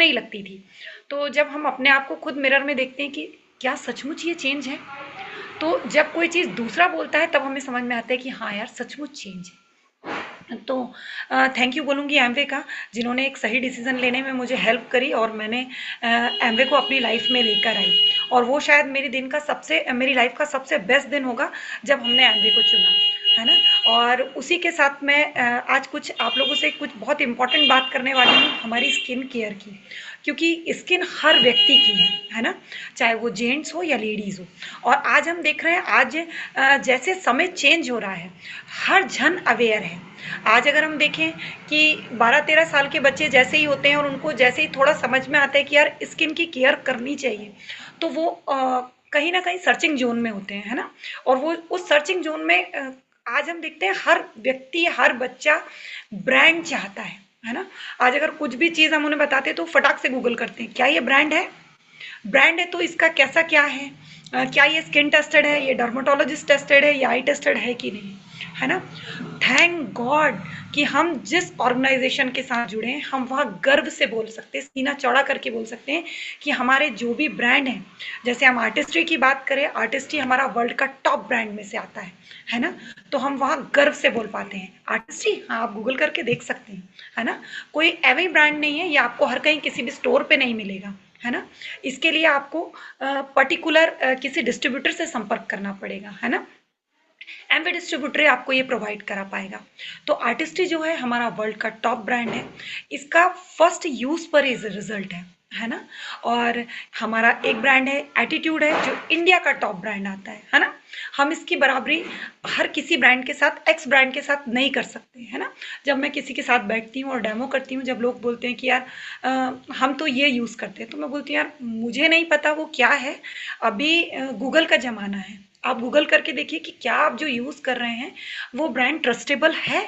नहीं लगती थी। तो जब हम अपने आप को खुद मिरर में देखते हैं कि क्या सचमुच ये चेंज है, तो जब कोई चीज़ दूसरा बोलता है तब हमें समझ में आता है कि हाँ यार सचमुच चेंज है। तो थैंक यू बोलूँगी एमवे का, जिन्होंने एक सही डिसीजन लेने में मुझे हेल्प करी और मैंने एमवे को अपनी लाइफ में लेकर आई। और वो शायद मेरी लाइफ का सबसे बेस्ट दिन होगा जब हमने एमवे को चुना, है ना। और उसी के साथ मैं आज कुछ आप लोगों से कुछ बहुत इंपॉर्टेंट बात करने वाली हूँ हमारी स्किन केयर की, क्योंकि स्किन हर व्यक्ति की है ना, चाहे वो जेंट्स हो या लेडीज हो। और आज हम देख रहे हैं, आज जैसे समय चेंज हो रहा है, हर जन अवेयर है। आज अगर हम देखें कि 12-13 साल के बच्चे जैसे ही होते हैं और उनको जैसे ही थोड़ा समझ में आता है कि यार स्किन की केयर करनी चाहिए, तो वो कहीं ना कहीं सर्चिंग जोन में होते हैं, है ना। और वो उस सर्चिंग जोन में आज हम देखते हैं हर व्यक्ति, हर बच्चा ब्रांड चाहता है ना। आज अगर कुछ भी चीज़ हम उन्हें बताते हैं तो फटाक से गूगल करते हैं, क्या ये ब्रांड है तो इसका कैसा क्या है, क्या ये स्किन टेस्टेड है, ये डर्माटोलॉजिस्ट टेस्टेड है, या आई टेस्टेड है कि नहीं, है ना। थैंक गॉड कि हम जिस ऑर्गेनाइजेशन के साथ जुड़े हैं, हम वहाँ गर्व से बोल सकते हैं, सीना चौड़ा करके बोल सकते हैं कि हमारे जो भी ब्रांड हैं, जैसे हम आर्टिस्ट्री की बात करें, आर्टिस्ट्री हमारा वर्ल्ड का टॉप ब्रांड में से आता है ना। तो हम वहाँ गर्व से बोल पाते हैं आर्टिस्ट्री, हाँ आप गूगल करके देख सकते हैं, है ना। कोई एवं ब्रांड नहीं है, ये आपको हर कहीं किसी भी स्टोर पे नहीं मिलेगा, है ना। इसके लिए आपको पर्टिकुलर किसी डिस्ट्रीब्यूटर से संपर्क करना पड़ेगा, है ना। एमवे डिस्ट्रीब्यूटर आपको ये प्रोवाइड करा पाएगा। तो आर्टिस्ट्री जो है हमारा वर्ल्ड का टॉप ब्रांड है, इसका फर्स्ट यूज पर इज रिजल्ट है ना। और हमारा एक ब्रांड है एटीट्यूड है, जो इंडिया का टॉप ब्रांड आता है ना। हम इसकी बराबरी हर किसी ब्रांड के साथ, एक्स ब्रांड के साथ नहीं कर सकते, है ना। जब मैं किसी के साथ बैठती हूँ और डेमो करती हूँ, जब लोग बोलते हैं कि यार हम तो ये यूज़ करते हैं, तो मैं बोलती हूँ यार मुझे नहीं पता वो क्या है, अभी गूगल का ज़माना है, आप गूगल करके देखिए कि क्या आप जो यूज़ कर रहे हैं वो ब्रांड ट्रस्टेबल है।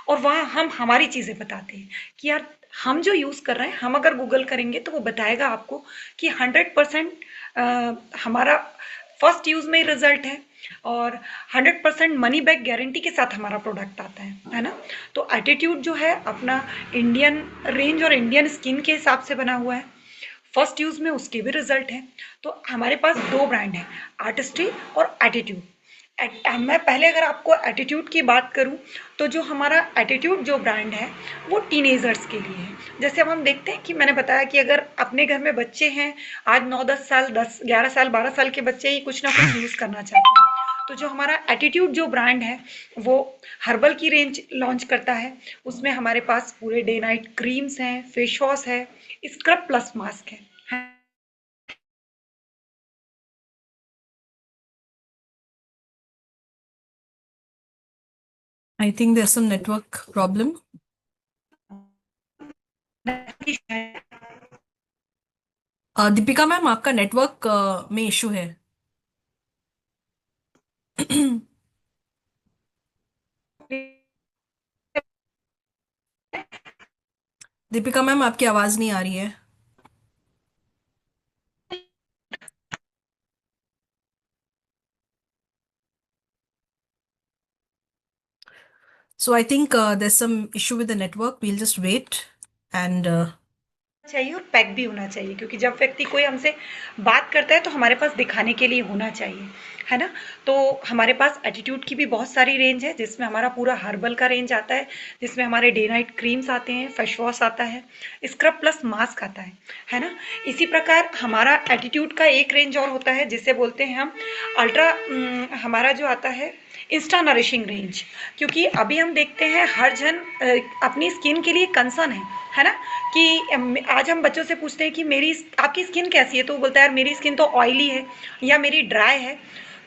और वहाँ हम हमारी चीज़ें बताते हैं कि यार हम जो यूज़ कर रहे हैं, हम अगर गूगल करेंगे तो वो बताएगा आपको कि 100% हमारा फर्स्ट यूज़ में ही रिजल्ट है, और 100% मनी बैक गारंटी के साथ हमारा प्रोडक्ट आता है ना। तो एटीट्यूड जो है अपना इंडियन रेंज और इंडियन स्किन के हिसाब से बना हुआ है, फर्स्ट यूज में उसके भी रिजल्ट हैं। तो हमारे पास दो ब्रांड हैं, आर्टिस्ट्री और एटीट्यूड। मैं पहले अगर आपको एटीट्यूड की बात करूं, तो जो हमारा एटीट्यूड जो ब्रांड है वो टीनेजर्स के लिए है। जैसे अब हम देखते हैं कि मैंने बताया कि अगर अपने घर में बच्चे हैं, आज 9-10 साल, 10-11 साल, 12 साल के बच्चे ही कुछ ना कुछ यूज़ करना चाहते हैं, तो जो हमारा एटीट्यूड जो ब्रांड है वो हर्बल की रेंज लॉन्च करता है। उसमें हमारे पास पूरे डे नाइट क्रीम्स हैं, फेस वॉश है, स्क्रब प्लस मास्क है। I think there's some network problem. Deepika ma'am, आपका नेटवर्क में इशू है। दीपिका मैम, आपकी आवाज नहीं आ रही है। So I think there's some issue with the network. We'll just wait and चाहिए और पैक भी होना चाहिए, क्योंकि जब व्यक्ति कोई हमसे बात करता है तो हमारे पास दिखाने के लिए होना चाहिए, है ना। तो हमारे पास एटीट्यूड की भी बहुत सारी रेंज है, जिसमें हमारा पूरा हर्बल का रेंज आता है, जिसमें हमारे डे नाइट क्रीम्स आते हैं, फेस वॉश आता है, स्क्रब प्लस मास्क आता है ना। इसी प्रकार हमारा एटीट्यूड का एक रेंज और होता है जिसे बोलते हैं हम अल्ट्रा, हमारा जो आता है इंस्टा नरिशिंग रेंज। क्योंकि अभी हम देखते हैं हर जन अपनी स्किन के लिए कंसर्न है ना। कि आज हम बच्चों से पूछते हैं कि आपकी स्किन कैसी है, तो वो बोलता है यार मेरी स्किन तो ऑयली है या मेरी ड्राई है।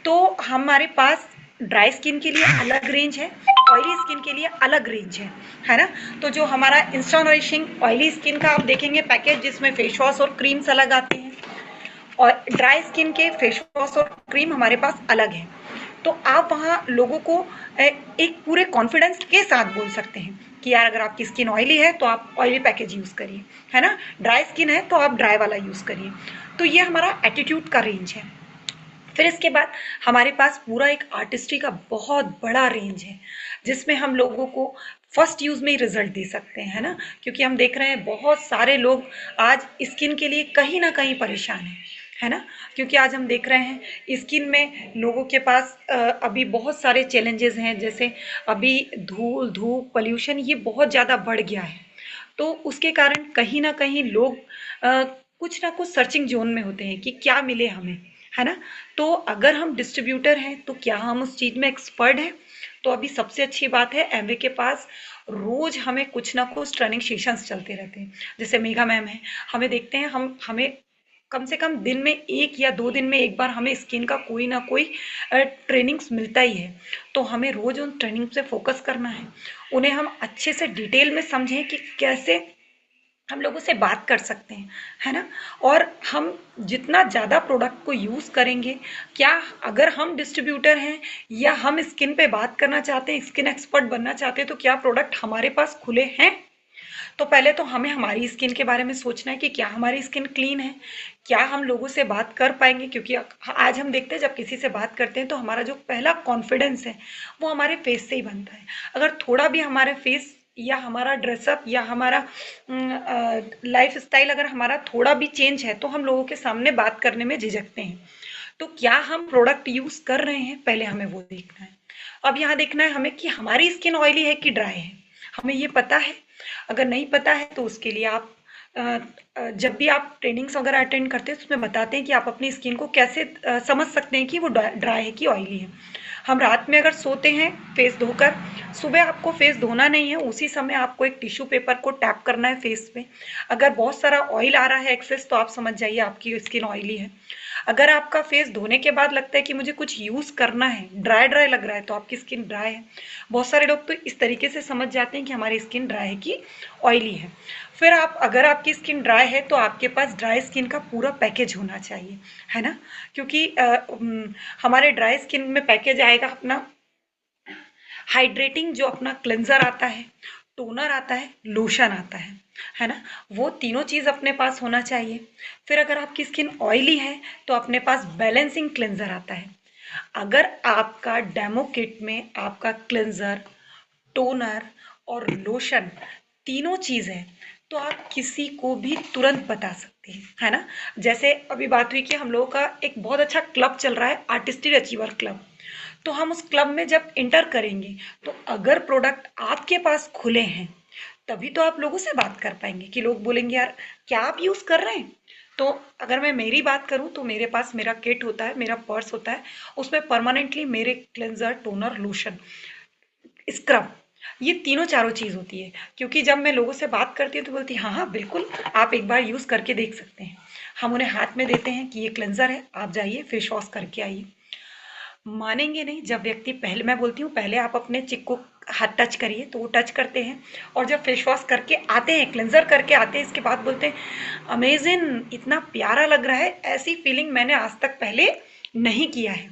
तो हमारे पास ड्राई स्किन के लिए अलग रेंज है, ऑयली स्किन के लिए अलग रेंज है ना। तो जो हमारा इंस्टा नरिशिंग ऑयली स्किन का आप देखेंगे पैकेज, जिसमें फेस वॉश और क्रीम्स अलग आते हैं, और ड्राई स्किन के फेस वॉश और क्रीम हमारे पास अलग है। तो आप वहाँ लोगों को एक पूरे कॉन्फिडेंस के साथ बोल सकते हैं कि यार अगर आपकी स्किन ऑयली है तो आप ऑयली पैकेज यूज़ करिए, है ना। ड्राई स्किन है तो आप ड्राई वाला यूज़ करिए। तो ये हमारा एटीट्यूड का रेंज है। फिर इसके बाद हमारे पास पूरा एक आर्टिस्ट्री का बहुत बड़ा रेंज है, जिसमें हम लोगों को फर्स्ट यूज में ही रिजल्ट दे सकते हैं, है ना? क्योंकि हम देख रहे हैं बहुत सारे लोग आज स्किन के लिए कहीं ना कहीं परेशान है ना? क्योंकि आज हम देख रहे हैं स्किन में लोगों के पास अभी बहुत सारे चैलेंजेस हैं, जैसे अभी धूल धूप पोल्यूशन ये बहुत ज़्यादा बढ़ गया है। तो उसके कारण कहीं ना कहीं लोग अ, कुछ ना कुछ सर्चिंग जोन में होते हैं कि क्या मिले हमें, है ना? तो अगर हम डिस्ट्रीब्यूटर हैं तो क्या हम उस चीज़ में एक्सपर्ट हैं? तो अभी सबसे अच्छी बात है एमवे के पास रोज हमें कुछ ना कुछ ट्रेनिंग सेशंस चलते रहते हैं। जैसे मेघा मैम है, हमें देखते हैं हम हमें कम से कम दिन में 1 या 2 दिन में एक बार हमें स्किन का कोई ना कोई ट्रेनिंग्स मिलता ही है। तो हमें रोज उन ट्रेनिंग पे फोकस करना है, उन्हें हम अच्छे से डिटेल में समझें कि कैसे हम लोगों से बात कर सकते हैं, है ना? और हम जितना ज़्यादा प्रोडक्ट को यूज़ करेंगे, क्या अगर हम डिस्ट्रीब्यूटर हैं या हम स्किन पे बात करना चाहते हैं, स्किन एक्सपर्ट बनना चाहते हैं, तो क्या प्रोडक्ट हमारे पास खुले हैं? तो पहले तो हमें हमारी स्किन के बारे में सोचना है कि क्या हमारी स्किन क्लीन है, क्या हम लोगों से बात कर पाएंगे? क्योंकि आज हम देखते हैं जब किसी से बात करते हैं तो हमारा जो पहला कॉन्फिडेंस है वो हमारे फेस से ही बनता है। अगर थोड़ा भी हमारे फेस या हमारा ड्रेसअप या हमारा लाइफ स्टाइल अगर हमारा थोड़ा भी चेंज है तो हम लोगों के सामने बात करने में झिझकते हैं। तो क्या हम प्रोडक्ट यूज कर रहे हैं, पहले हमें वो देखना है। अब यहाँ देखना है हमें कि हमारी स्किन ऑयली है कि ड्राई है, हमें ये पता है? अगर नहीं पता है तो उसके लिए आप जब भी आप ट्रेनिंग्स वगैरह अटेंड करते हैं तो उसमें बताते हैं कि आप अपनी स्किन को कैसे समझ सकते हैं कि वो ड्राई है कि ऑयली है। हम रात में अगर सोते हैं फेस धोकर, सुबह आपको फेस धोना नहीं है, उसी समय आपको एक टिश्यू पेपर को टैप करना है फेस पे। अगर बहुत सारा ऑयल आ रहा है एक्सेस तो आप समझ जाइए आपकी स्किन ऑयली है। अगर आपका फेस धोने के बाद लगता है कि मुझे कुछ यूज करना है, ड्राई ड्राई लग रहा है, तो आपकी स्किन ड्राई है। बहुत सारे लोग तो इस तरीके से समझ जाते हैं कि हमारी स्किन ड्राई है कि ऑयली है। फिर आप अगर आपकी स्किन ड्राई है तो आपके पास ड्राई स्किन का पूरा पैकेज होना चाहिए, है ना? क्योंकि हमारे ड्राई स्किन में पैकेज आएगा अपना हाइड्रेटिंग जो अपना क्लेंजर आता है, टोनर आता है, लोशन आता है ना? वो तीनों चीज अपने पास होना चाहिए। फिर अगर आपकी स्किन ऑयली है तो अपने पास बैलेंसिंग क्लेंजर आता है। अगर आपका डेमो किट में आपका क्लेंजर, टोनर और लोशन तीनों चीज है तो आप किसी को भी तुरंत बता सकते हैं, है ना? जैसे अभी बात हुई कि हम लोगों का एक बहुत अच्छा क्लब चल रहा है, आर्टिस्टिक अचीवर क्लब। तो हम उस क्लब में जब इंटर करेंगे तो अगर प्रोडक्ट आपके पास खुले हैं तभी तो आप लोगों से बात कर पाएंगे कि लोग बोलेंगे यार क्या आप यूज कर रहे हैं? तो अगर मैं मेरी बात करूं तो मेरे पास मेरा किट होता है, मेरा पर्स होता है, उसमें परमानेंटली मेरे क्लेंजर, टोनर, लोशन, स्क्रब, ये तीनों चारों चीज होती है। क्योंकि जब मैं लोगों से बात करती हूँ तो बोलती है हाँ हाँ बिल्कुल आप एक बार यूज करके देख सकते हैं। हम उन्हें हाथ में देते हैं कि ये क्लेंजर है, आप जाइए फेस वॉश करके आइए। मानेंगे नहीं, जब व्यक्ति पहले, मैं बोलती हूँ पहले आप अपने चिक को हाथ टच करिए तो वो टच करते हैं, और जब फेस वॉश करके आते हैं, क्लेंजर करके आते हैं, इसके बाद बोलते हैं अमेजिंग, इतना प्यारा लग रहा है, ऐसी फीलिंग मैंने आज तक पहले नहीं किया है।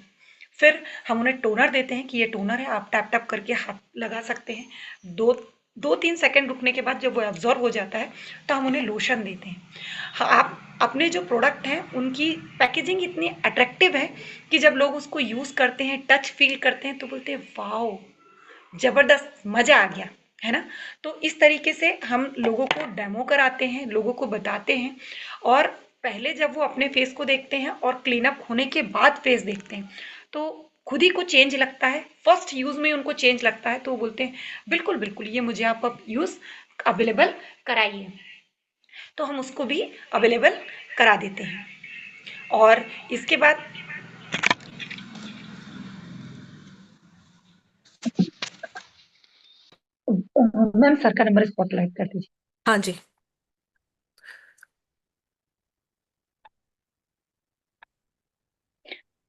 फिर हम उन्हें टोनर देते हैं कि ये टोनर है, आप टैप टैप करके हाथ लगा सकते हैं। दो 2-3 सेकंड रुकने के बाद जब वो एब्जॉर्ब हो जाता है तो हम उन्हें लोशन देते हैं। हाँ, आप अपने जो प्रोडक्ट हैं उनकी पैकेजिंग इतनी अट्रैक्टिव है कि जब लोग उसको यूज करते हैं, टच फील करते हैं, तो बोलते हैं वाओ, जबरदस्त, मजा आ गया, है ना? तो इस तरीके से हम लोगों को डेमो कराते हैं, लोगों को बताते हैं। और पहले जब वो अपने फेस को देखते हैं और क्लीन अप होने के बाद फेस देखते हैं तो खुद ही को चेंज लगता है, फर्स्ट यूज में उनको चेंज लगता है, तो वो बोलते हैं बिल्कुल बिल्कुल ये मुझे आप अब यूज अवेलेबल कराइए। तो हम उसको भी अवेलेबल करा देते हैं। और इसके बाद मैम सर का नंबर स्पॉटलाइट कर दीजिए। हाँ जी।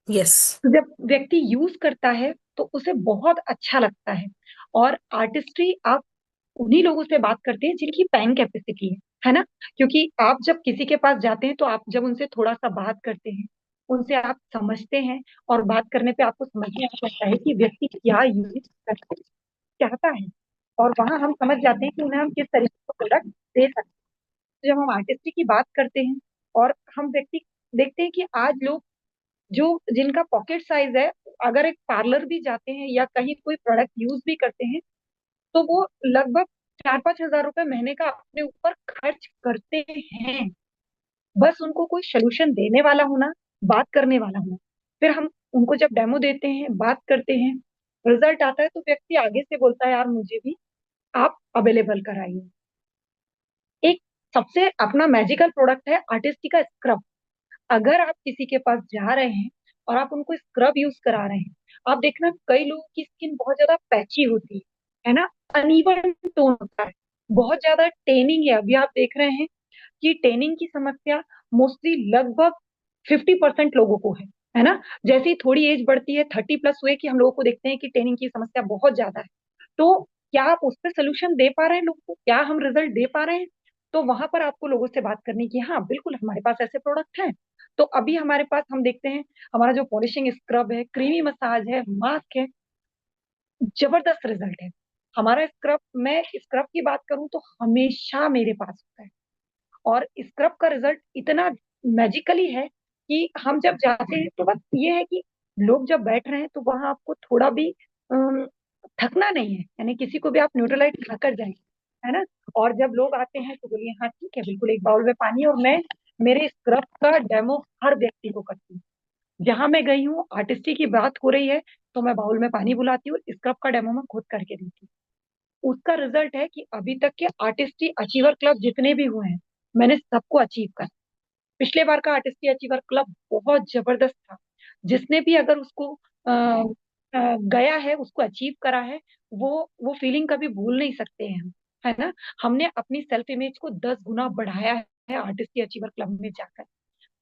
यस। तो जब व्यक्ति यूज करता है तो उसे बहुत अच्छा लगता है। और आर्टिस्ट्री आप उन्हीं लोगों से बात करते हैं जिनकी पेइंग कैपेसिटी है ना? क्योंकि आप जब किसी के पास जाते हैं तो आप जब उनसे थोड़ा सा बात करते हैं, उनसे आप समझते हैं, और बात करने पे आपको समझ में आ जाता है कि व्यक्ति क्या यूज करना चाहता है, और वहां हम समझ जाते हैं कि उन्हें हम किस तरीके का प्रोडक्ट दे सकते हैं। तो जब हम आर्टिस्ट्री की बात करते हैं और हम व्यक्ति देखते हैं कि आज लोग जो जिनका पॉकेट साइज है, अगर एक पार्लर भी जाते हैं या कहीं कोई प्रोडक्ट यूज भी करते हैं तो वो लगभग 4-5 हज़ार रुपए महीने का अपने ऊपर खर्च करते हैं। बस उनको कोई सोल्यूशन देने वाला होना, बात करने वाला होना। फिर हम उनको जब डेमो देते हैं, बात करते हैं, रिजल्ट आता है, तो व्यक्ति आगे से बोलता है यार मुझे भी आप अवेलेबल कराइए। एक सबसे अपना मैजिकल प्रोडक्ट है आर्टिस्टी का स्क्रब। अगर आप किसी के पास जा रहे हैं और आप उनको स्क्रब यूज करा रहे हैं, आप देखना कई लोगों की स्किन बहुत ज्यादा पैची होती है ना, अनइवन टोन होता है, बहुत ज्यादा टेनिंग है। अभी आप देख रहे हैं कि टेनिंग की समस्या मोस्टली लगभग 50% लोगों को है ना। जैसे ही थोड़ी एज बढ़ती है, 30+ हुए, कि हम लोगों को देखते हैं कि टेनिंग की समस्या बहुत ज्यादा है। तो क्या आप उस पर सोल्यूशन दे पा रहे हैं लोगों को, क्या हम रिजल्ट दे पा रहे हैं? तो वहां पर आपको लोगों से बात करनी की, हाँ बिल्कुल हमारे पास ऐसे प्रोडक्ट हैं। तो अभी हमारे पास हम देखते हैं, हमारा जो पॉलिशिंग स्क्रब है, क्रीमी मसाज है, मास्क है, जबरदस्त रिजल्ट है हमारा स्क्रब। मैं स्क्रब की बात करूं तो हमेशा मेरे पास होता है, और स्क्रब का रिजल्ट इतना मैजिकली है कि हम जब जाते हैं तो बस ये है कि लोग जब बैठ रहे हैं तो वहां आपको थोड़ा भी अम, थकना नहीं है, यानी किसी को भी आप न्यूट्रलाइज खाकर जाए, है ना। और जब लोग आते हैं तो बोलिए हाँ ठीक है, बिल्कुल एक बाउल में पानी, और मैं मेरे स्क्रब का डेमो हर व्यक्ति को करती हूँ। जहां मैं गई हूँ, आर्टिस्टी की बात हो रही है, तो मैं बाउल में पानी बुलाती हूँ, स्क्रब का डेमो मैं खुद करके देती हूँ। उसका रिजल्ट है कि अभी तक के आर्टिस्टी अचीवर क्लब जितने भी हुए हैं, मैंने सबको अचीव कर। पिछले बार का आर्टिस्टी अचीवर क्लब बहुत जबरदस्त था। जिसने भी अगर उसको गया है, उसको अचीव करा है, वो फीलिंग कभी भूल नहीं सकते हैं हम, है ना। हमने अपनी सेल्फ इमेज को 10 गुना बढ़ाया है आर्टिस्टी अचीवर क्लब में जाकर।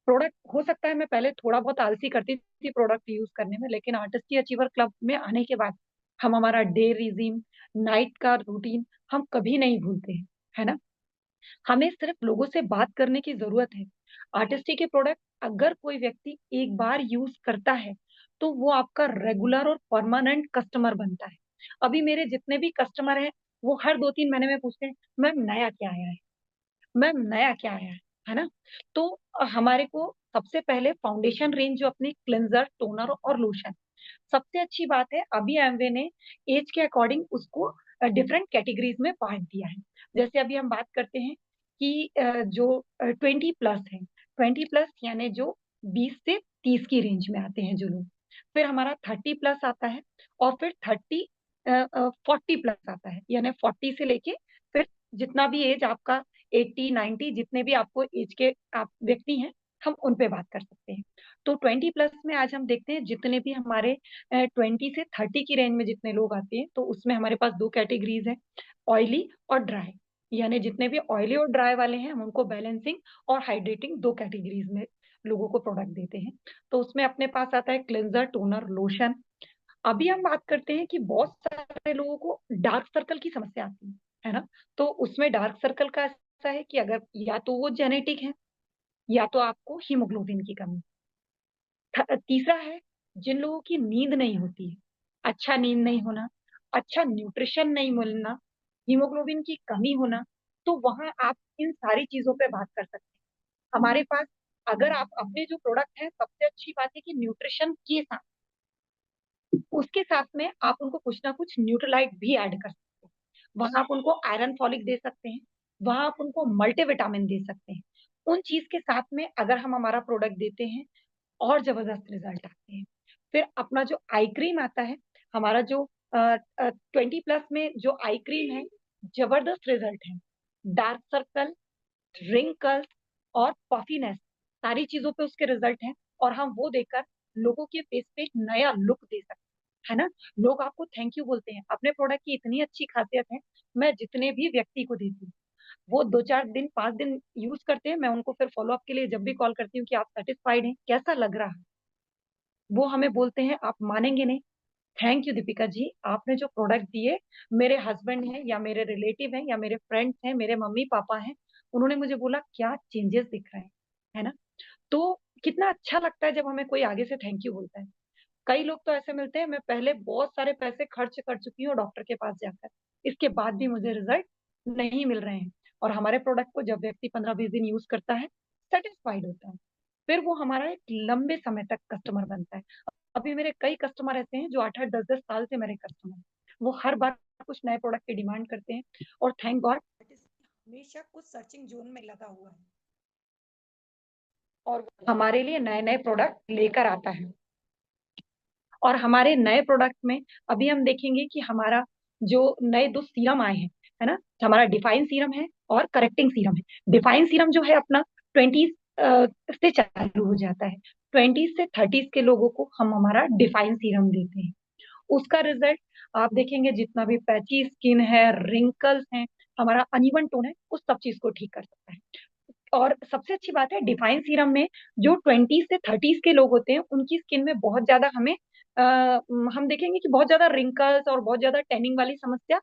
प्रोडक्ट हो सकता है मैं पहले थोड़ा बहुत आलसी करती थी प्रोडक्ट यूज करने में, लेकिन आर्टिस्टी अचीवर क्लब में आने के बाद हम हमारा डे रिजीम, नाइट का रूटीन हम कभी नहीं भूलते हैं, है ना। हमें सिर्फ लोगों से बात करने की जरूरत है। आर्टिस्टी के प्रोडक्ट अगर कोई व्यक्ति एक बार यूज करता है, तो वो आपका रेगुलर और परमानेंट कस्टमर बनता है। अभी मेरे जितने भी कस्टमर हैं, वो हर 2-3 महीने में पूछते हैं मैम नया क्या आया है, मैम नया क्या आया है ना। तो हमारे को सबसे पहले फाउंडेशन रेंज, जो अपनी क्लेंजर, टोनर और लोशन, सबसे अच्छी बात है अभी एमवे ने एज के अकॉर्डिंग उसको डिफरेंट कैटेगरीज में बांट दिया है। जैसे अभी हम बात करते हैं कि जो 20+ है, 20+ यानी जो 20 से 30 की रेंज में आते हैं जो लोग, फिर हमारा 30+ आता है, और फिर 40+ आता है, यानी 40 से लेके फिर जितना भी एज आपका 80-90, जितने भी आपको एज के आप व्यक्ति हैं, हम उन पे बात कर सकते हैं। तो 20+ में आज हम देखते हैं जितने भी हमारे 20 से 30 की रेंज में जितने लोग आते हैं, तो उसमें हमारे पास दो कैटेगरीज हैं, ऑयली और ड्राई। यानी जितने भी ऑयली और ड्राई वाले हैं, हम उनको बैलेंसिंग और हाइड्रेटिंग दो कैटेगरीज में लोगों को प्रोडक्ट देते हैं। तो उसमें अपने पास आता है क्लेंजर, टोनर, लोशन। अभी हम बात करते हैं कि बहुत सारे लोगों को डार्क सर्कल की समस्या आती है ना। तो उसमें डार्क सर्कल का ऐसा है कि अगर या तो वो जेनेटिक है, या तो आपको हीमोग्लोबिन की कमी। तीसरा है जिन लोगों की नींद नहीं होती है, अच्छा नींद नहीं होना, अच्छा न्यूट्रिशन नहीं मिलना, हीमोग्लोबिन की कमी होना, तो वहां आप इन सारी चीजों पे बात कर सकते हैं हमारे पास। अगर आप अपने जो प्रोडक्ट है, सबसे अच्छी बात है कि न्यूट्रिशन के साथ, उसके साथ में आप उनको कुछ ना कुछ न्यूट्रलाइट भी ऐड कर सकते हैं। वहां आप उनको आयरन फॉलिक दे सकते हैं, वहां आप उनको मल्टीविटामिन दे सकते हैं। उन चीज के साथ में अगर हम हमारा प्रोडक्ट देते हैं, और जबरदस्त रिजल्ट आते हैं। फिर अपना जो आई क्रीम आता है, हमारा जो 20+ में जो आई क्रीम है, जबरदस्त रिजल्ट है। डार्क सर्कल, रिंकल्स और पफीनेस, सारी चीजों पे उसके रिजल्ट हैं। और हम वो देकर लोगों के फेस पे एक नया लुक दे सकते हैं, है ना। लोग आपको थैंक यू बोलते हैं, अपने प्रोडक्ट की इतनी अच्छी खासियत है। मैं जितने भी व्यक्ति को देती हूँ, वो 2-4 दिन, 5 दिन यूज करते हैं, मैं उनको फिर फॉलोअप के लिए जब भी कॉल करती हूँ कि आप सेटिस्फाइड हैं, कैसा लग रहा है, वो हमें बोलते हैं, आप मानेंगे नहीं, थैंक यू दीपिका जी, आपने जो प्रोडक्ट दिए, मेरे हस्बैंड हैं या मेरे रिलेटिव हैं या मेरे फ्रेंड्स हैं, मेरे मम्मी पापा हैं, उन्होंने मुझे बोला क्या चेंजेस दिख रहे हैं, है ना। तो कितना अच्छा लगता है जब हमें कोई आगे से थैंक यू बोलता है। कई लोग तो ऐसे मिलते हैं, मैं पहले बहुत सारे पैसे खर्च कर चुकी हूँ डॉक्टर के पास जाकर, इसके बाद भी मुझे रिजल्ट नहीं मिल रहे हैं। और हमारे प्रोडक्ट को जब व्यक्ति 15-20 दिन यूज करता है, सेटिस्फाइड होता है, फिर वो हमारा एक लंबे समय तक कस्टमर बनता है। अभी मेरे कई कस्टमर ऐसे हैं जो 8-8 10-10 साल से मेरे कस्टमर हैं। वो हर बार कुछ नए प्रोडक्ट की डिमांड करते हैं, और थैंक गॉड हमेशा कुछ सर्चिंग जोन में लगा हुआ है और हमारे लिए नए नए प्रोडक्ट लेकर आता है। और हमारे नए प्रोडक्ट में अभी हम देखेंगे कि हमारा जो नए दो सीरम आए हैं, है ना, हमारा डिफाइन सीरम है और करेक्टिंग सीरम है। डिफाइन सीरम जो है अपना 20 से चालू हो जाता है। 20 से 30 के लोगों को हम हमारा डिफाइन सीरम देते हैं। उसका रिजल्ट आप देखेंगे, जितना भी पैची स्किन है, रिंकल्स हैं, हमारा अनइवन टोन है, उस सब चीज को ठीक कर सकता है। और सबसे अच्छी बात है डिफाइन सीरम में, जो 20 से 30 के लोग होते हैं उनकी स्किन में बहुत ज्यादा हमें हम देखेंगे कि बहुत ज्यादा रिंकल्स और बहुत ज्यादा टैनिंग वाली समस्या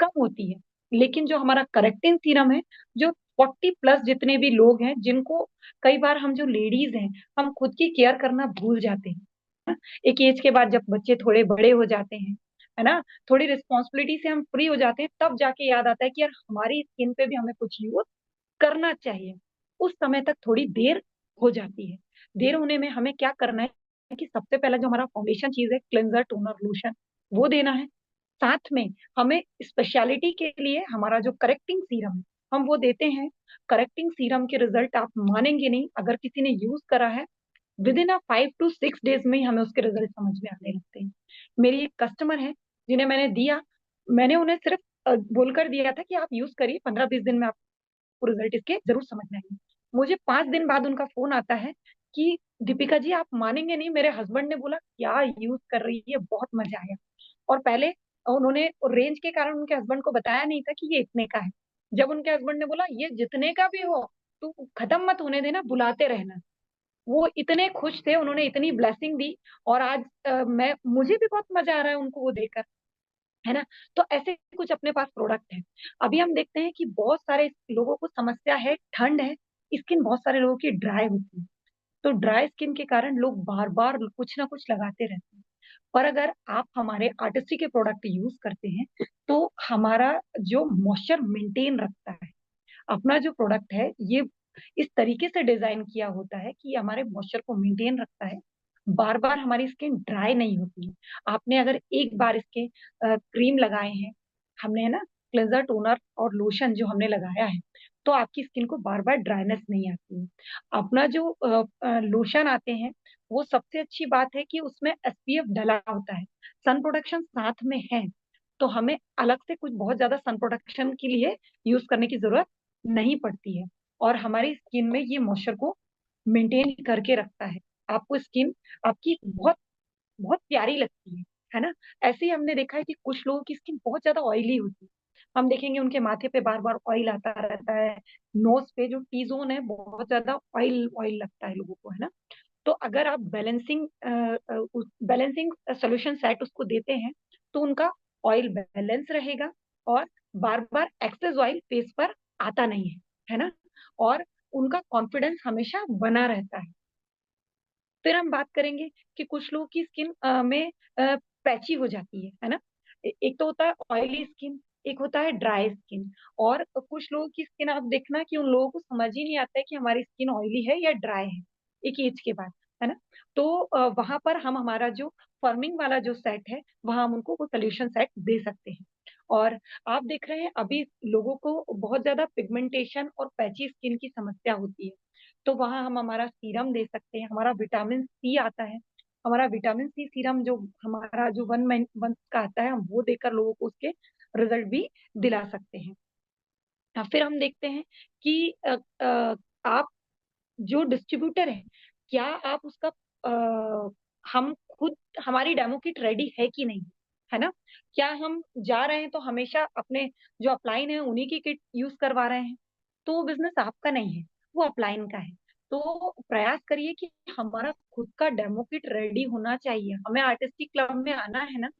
कम होती है। लेकिन जो हमारा करेक्टिंग सीरम है, जो 40+ जितने भी लोग हैं, जिनको कई बार हम जो लेडीज हैं, हम खुद की केयर करना भूल जाते हैं, है ना? एक एज के बाद जब बच्चे थोड़े बड़े हो जाते हैं, है ना, थोड़ी रिस्पॉन्सिबिलिटी से हम फ्री हो जाते हैं, तब जाके याद आता है कि यार हमारी स्किन पे भी हमें कुछ यूज करना चाहिए। उस समय तक थोड़ी देर हो जाती है। देर होने में हमें क्या करना है कि सबसे पहला जो हमारा फाउंडेशन चीज है, क्लेंजर टोनर लोशन, वो देना है। साथ में हमें स्पेशलिटी के लिए हमारा जो करेक्टिंग सीरम है, हम वो देते हैं। करेक्टिंग सीरम के रिजल्ट आप मानेंगे नहीं, अगर किसी ने यूज करा है, विद इन 5 to 6 डेज में ही हमें उसके रिजल्ट समझ में आने लगते हैं। मेरी एक कस्टमर है जिन्हें मैंने दिया, मैंने उन्हें सिर्फ बोलकर दिया था कि आप यूज करिए, 15-20 दिन में आपको रिजल्ट इसके जरूर समझ में आएंगे। मुझे 5 दिन बाद उनका फोन आता है कि दीपिका जी आप मानेंगे नहीं, मेरे हस्बैंड ने बोला क्या यूज कर रही है, बहुत मजा आया। और पहले उन्होंने रेंज के कारण उनके हस्बैंड को बताया नहीं था कि ये इतने का है। जब उनके हस्बैंड ने बोला ये जितने का भी हो, तो खत्म मत होने देना, बुलाते रहना, वो इतने खुश थे, उन्होंने इतनी ब्लेसिंग दी। और आज मैं मुझे भी बहुत मजा आ रहा है उनको वो देकर, है ना। तो ऐसे कुछ अपने पास प्रोडक्ट है। अभी हम देखते हैं कि बहुत सारे लोगों को समस्या है, ठंड है, स्किन बहुत सारे लोगों की ड्राई होती है। तो ड्राई स्किन के कारण लोग बार बार कुछ ना कुछ लगाते रहते हैं। पर अगर आप हमारे आर्टिस्ट्री के प्रोडक्ट यूज करते हैं, तो हमारा जो मॉइस्चर मेंटेन रखता है, अपना जो प्रोडक्ट है ये इस तरीके से डिजाइन किया होता है कि ये हमारे मॉइस्चर को मेंटेन रखता है, बार बार हमारी स्किन ड्राई नहीं होती है। आपने अगर एक बार इसके क्रीम लगाए हैं, हमने, है ना, क्लेंजर टोनर और लोशन जो हमने लगाया है, तो आपकी स्किन को बार बार ड्राइनेस नहीं आती है। अपना जो लोशन आते हैं, वो सबसे अच्छी बात है कि उसमें एसपीएफ डला होता है, सन प्रोटेक्शन साथ में है। तो हमें अलग से कुछ बहुत ज्यादा सन प्रोटेक्शन के लिए यूज करने की जरूरत नहीं पड़ती है। और हमारी स्किन में ये मॉइस्चर को मेंटेन करके रखता है। आपको स्किन आपकी बहुत बहुत प्यारी लगती है ना। ऐसे ही हमने देखा है कि कुछ लोगों की स्किन बहुत ज्यादा ऑयली होती है। हम देखेंगे उनके माथे पे बार बार ऑयल आता रहता है, नोज पे जो टी जोन है बहुत ज्यादा ऑयल ऑयल लगता है लोगों को, है ना। तो अगर आप बैलेंसिंग सोल्यूशन सेट उसको देते हैं, तो उनका ऑयल बैलेंस रहेगा, और बार बार एक्सेस ऑयल फेस पर आता नहीं है ना। और उनका कॉन्फिडेंस हमेशा बना रहता है। फिर हम बात करेंगे कि कुछ लोगों की स्किन में पैची हो जाती है ना। एक तो होता है ऑयली स्किन, एक होता है ड्राई स्किन। और कुछ लोगों की स्किन आप देखना कि उन लोगों को समझ ही नहीं आता है कि हमारी स्किन ऑयली है या ड्राई है, एक एज के बाद, है ना। तो वहां पर हम हमारा जो फर्मिंग वाला जो सेट है, वहां हम उनको वो सोल्यूशन सेट दे सकते हैं। और आप देख रहे हैं अभी लोगों को बहुत ज्यादा पिगमेंटेशन और पैची स्किन की समस्या होती है, तो वहां हम हमारा सीरम दे सकते हैं। हमारा विटामिन सी आता है, हमारा विटामिन सी सीरम जो हमारा जो 1 मंथ का आता है, हम वो देकर लोगों को उसके रिजल्ट भी दिला सकते हैं। फिर हम देखते हैं कि आप जो डिस्ट्रीब्यूटर है, क्या आप उसका हम खुद, हमारी डेमो किट रेडी है कि नहीं, है ना। क्या हम जा रहे हैं तो हमेशा अपने जो अपलाइन है उन्हीं की किट यूज करवा रहे हैं, तो वो बिजनेस आपका नहीं है, वो अपलाइन का है। तो प्रयास करिए कि हमारा खुद का डेमो किट रेडी होना चाहिए। हमें आर्टिस्टिक क्लब में आना है ना,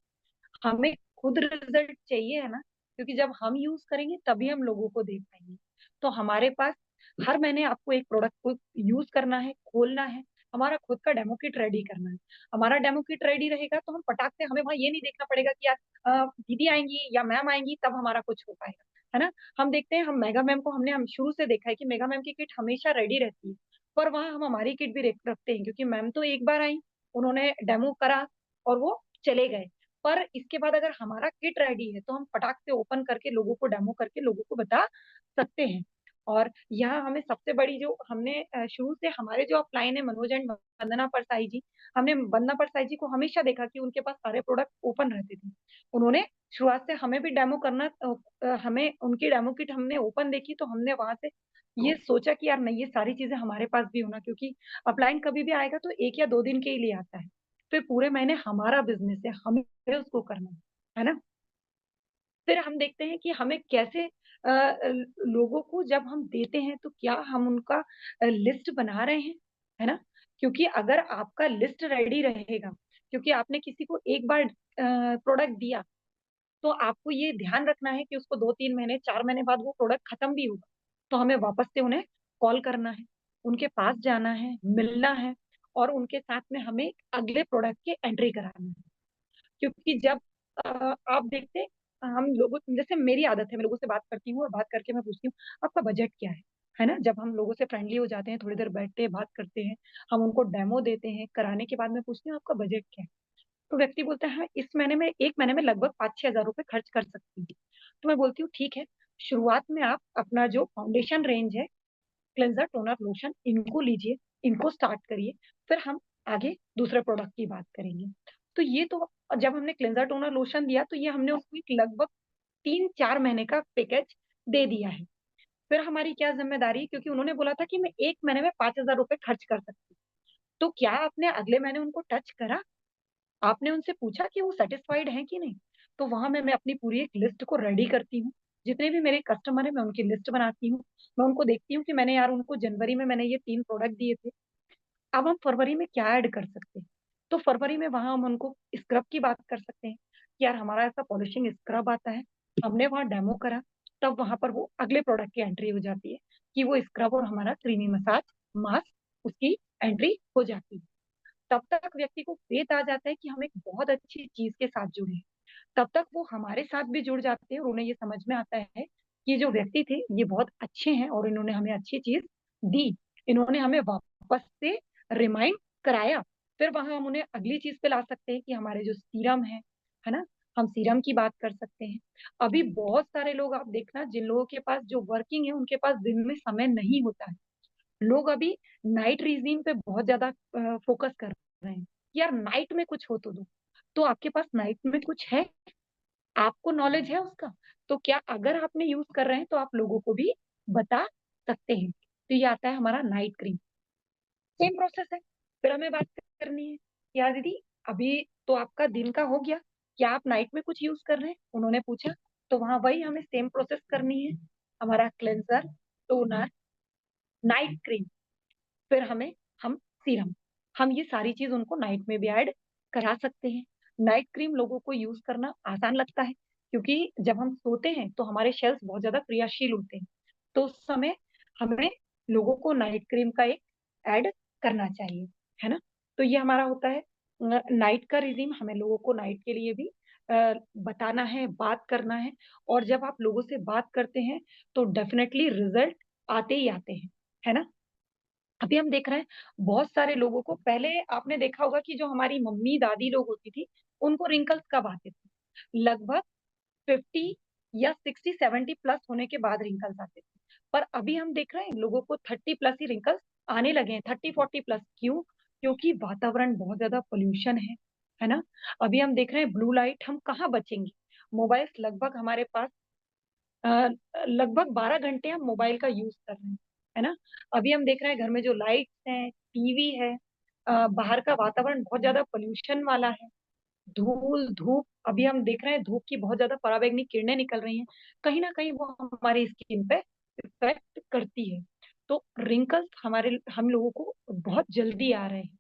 हमें खुद रिजल्ट चाहिए, है ना, क्योंकि जब हम यूज करेंगे तभी हम लोगों को दे पाएंगे। तो हमारे पास हर महीने आपको एक प्रोडक्ट को यूज करना है, खोलना है, हमारा खुद का डेमो किट रेडी करना है। हमारा डेमो किट रेडी रहेगा तो हम फटाक से, हमें वहां ये नहीं देखना पड़ेगा कि यार दीदी आएंगी या मैम आएंगी तब हमारा कुछ हो पाएगा, है ना। हम देखते हैं, हम मेगा मैम को हम शुरू से देखा है कि मेगा मैम की किट हमेशा रेडी रहती है। पर वहां हम हमारी किट भी रखते हैं, क्योंकि मैम तो एक बार आई, उन्होंने डेमो करा और वो चले गए। पर इसके बाद अगर हमारा किट रेडी है तो हम फटाक से ओपन करके लोगों को डेमो करके लोगों को बता सकते हैं। और यहाँ हमें सबसे बड़ी जो हमने शुरू से हमारे जो अपलाइन है मनोज एंड वंदना परसाई जी, हमने वंदना परसाई जी को हमेशा देखा कि उनके पास सारे प्रोडक्ट ओपन रहते थे। उन्होंने शुरुआत से हमें भी डेमो करना हमें उनकी डेमो किट हमने ओपन देखी तो हमने वहां से ये सोचा कि यार नहीं, ये सारी चीजें हमारे पास भी होना, क्योंकि अपलाइन कभी भी आएगा तो 1 या 2 दिन के लिए आता है, फिर पूरे महीने हमारा बिजनेस है, हमें उसको करना है ना। फिर हम देखते हैं कि हमें कैसे लोगों को जब हम देते हैं तो क्या हम उनका लिस्ट बना रहे हैं, है ना। क्योंकि अगर आपका लिस्ट रेडी रहेगा, क्योंकि आपने किसी को एक बार प्रोडक्ट दिया तो आपको ये ध्यान रखना है कि उसको 2-3 महीने 4 महीने बाद वो प्रोडक्ट खत्म भी होगा, तो हमें वापस से उन्हें कॉल करना है, उनके पास जाना है, मिलना है, और उनके साथ में हमें अगले प्रोडक्ट की एंट्री कराना है। क्योंकि जब आप देखते हम लोगों, जैसे मेरी आदत है, मैं लोगों से बात करती हूँ और बात करके मैं पूछती हूँ आपका बजट क्या है ना। जब हम लोगों से फ्रेंडली हो जाते हैं, थोड़ी देर बैठते हैं, बात करते हैं, हम उनको डेमो देते हैं, कराने के बाद मैं पूछती हूँ आपका बजट क्या है। तो व्यक्ति बोलता है हाँ, इस महीने में 1 महीने में लगभग 5-6 हजार रुपए खर्च कर सकती हूँ। तो मैं बोलती हूँ ठीक है, शुरुआत में आप अपना जो फाउंडेशन रेंज है, क्लेंजर, टोनर, लोशन, इनको लीजिए, इनको स्टार्ट करिए, फिर हम आगे दूसरे प्रोडक्ट की बात करेंगे। तो ये तो जब हमने क्लेंजर, टोनर, लोशन दिया तो ये हमने उसको एक लगभग 3-4 महीने का पैकेज दे दिया है। फिर हमारी क्या जिम्मेदारी है, क्योंकि उन्होंने बोला था कि मैं 1 महीने में 5 हजार रुपए खर्च कर सकती हूँ, तो क्या आपने अगले महीने उनको टच करा, आपने उनसे पूछा कि वो सेटिस्फाइड हैं कि नहीं। तो वहां मैं अपनी पूरी एक लिस्ट को रेडी करती हूँ, जितने भी मेरे कस्टमर है मैं उनकी लिस्ट बनाती हूँ, मैं उनको देखती हूँ कि मैंने यार उनको जनवरी में मैंने ये 3 प्रोडक्ट दिए थे, अब हम फरवरी में क्या ऐड कर सकते हैं। तो फरवरी में वहां हम उनको स्क्रब की बात कर सकते हैं कि यार हमारा ऐसा पॉलिशिंग स्क्रब आता है, हमने वहां डेमो करा, तब वहां पर वो अगले प्रोडक्ट की एंट्री हो जाती है कि वो स्क्रब और हमारा क्रीमी मसाज मास्क, उसकी एंट्री हो जाती है। तब तक व्यक्ति को फेथ आ जाता है कि हम एक बहुत अच्छी चीज के साथ जुड़े हैं, तब तक वो हमारे साथ भी जुड़ जाते हैं और उन्हें ये समझ में आता है कि जो व्यक्ति थे ये बहुत अच्छे हैं और इन्होंने हमें अच्छी चीज दी, इन्होंने हमें वापस से रिमाइंड कराया। फिर वहां हम उन्हें अगली चीज पे ला सकते हैं कि हमारे जो सीरम है ना, हम सीरम की बात कर सकते हैं। अभी बहुत सारे लोग आप देखना, जिन लोगों के पास जो वर्किंग है उनके पास दिन में समय नहीं होता है, लोग अभी नाइट रिजीम पे बहुत ज्यादा फोकस कर रहे हैं कि यार नाइट में कुछ हो तो दो। तो आपके पास नाइट में कुछ है, आपको नॉलेज है उसका, तो क्या अगर आपने यूज कर रहे हैं तो आप लोगों को भी बता सकते हैं। तो ये आता है हमारा नाइट क्रीम, सेम प्रोसेस है। फिर हमें बात करनी है, यार दीदी अभी तो आपका दिन का हो गया, क्या आप नाइट में कुछ यूज कर रहे हैं, उन्होंने पूछा, तो वहां वही हमें सेम प्रोसेस करनी है, हमारा क्लेंजर, टोनर, नाइट क्रीम, फिर हम सीरम, हम ये सारी चीज उनको नाइट में भी ऐड करा सकते हैं। नाइट क्रीम लोगों को यूज करना आसान लगता है, क्योंकि जब हम सोते हैं तो हमारे सेल्स बहुत ज्यादा क्रियाशील होते हैं, तो उस समय हमें लोगों को नाइट क्रीम का एक ऐड करना चाहिए, है ना। तो ये हमारा होता है नाइट का रिजीम, हमें लोगों को नाइट के लिए भी बताना है, बात करना है। और जब आप लोगों से बात करते हैं तो डेफिनेटली रिजल्ट आते ही आते हैं, है ना। अभी हम देख रहे हैं बहुत सारे लोगों को, पहले आपने देखा होगा कि जो हमारी मम्मी दादी लोग होती थी उनको रिंकल्स कब आते थे, लगभग 50 या 60-70 प्लस होने के बाद रिंकल्स आते थे। पर अभी हम देख रहे हैं लोगों को 30 प्लस ही रिंकल्स आने लगे हैं, 30-40 प्लस। क्यों? क्योंकि वातावरण बहुत ज्यादा पोल्यूशन है ना। अभी हम देख रहे हैं ब्लू लाइट, हम कहाँ बचेंगे, मोबाइल्स लगभग हमारे पास अ, लगभग 12 घंटे हम मोबाइल का यूज कर रहे हैं, है ना। अभी हम देख रहे हैं घर में जो लाइट्स हैं, टीवी है, बाहर का वातावरण बहुत ज्यादा पोल्यूशन वाला है, धूल धूप, अभी हम देख रहे हैं धूप की बहुत ज्यादा पराबैंगनी किरणें निकल रही हैं, कहीं ना कहीं वो हमारी स्किन पे इफेक्ट करती है। तो रिंकल्स हमारे हम लोगों को बहुत जल्दी आ रहे हैं,